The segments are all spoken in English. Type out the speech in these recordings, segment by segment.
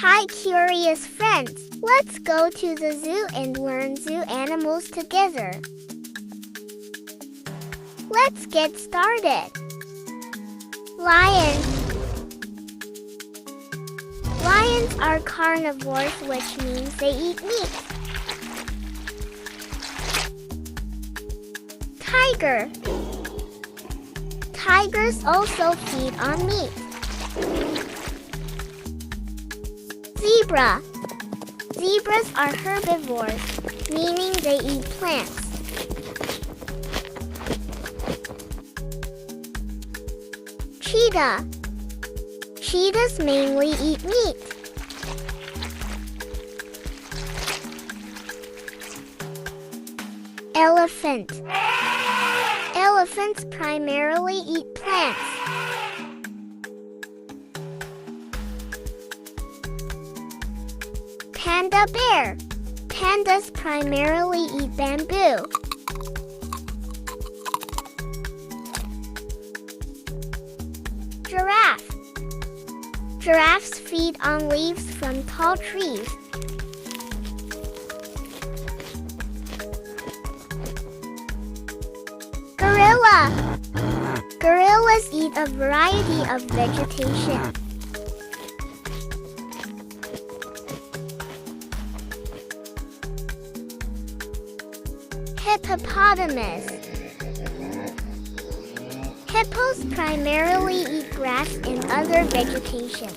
Hi curious friends, let's go to the zoo and learn zoo animals together. Let's get started. Lion. Lions are carnivores, which means they eat meat. Tiger. Tigers also feed on meat. Zebra. Zebras are herbivores, meaning they eat plants. Cheetah. Cheetahs mainly eat meat. Elephant. Elephants primarily eat plants. Panda bear. Pandas primarily eat bamboo. Giraffe. Giraffes feed on leaves from tall trees. Gorilla. Gorillas eat a variety of vegetation. Hippopotamus. Hippos primarily eat grass and other vegetation.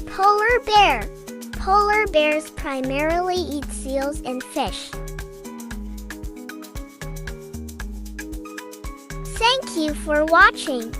Polar bear. Polar bears primarily eat seals and fish. Thank you for watching.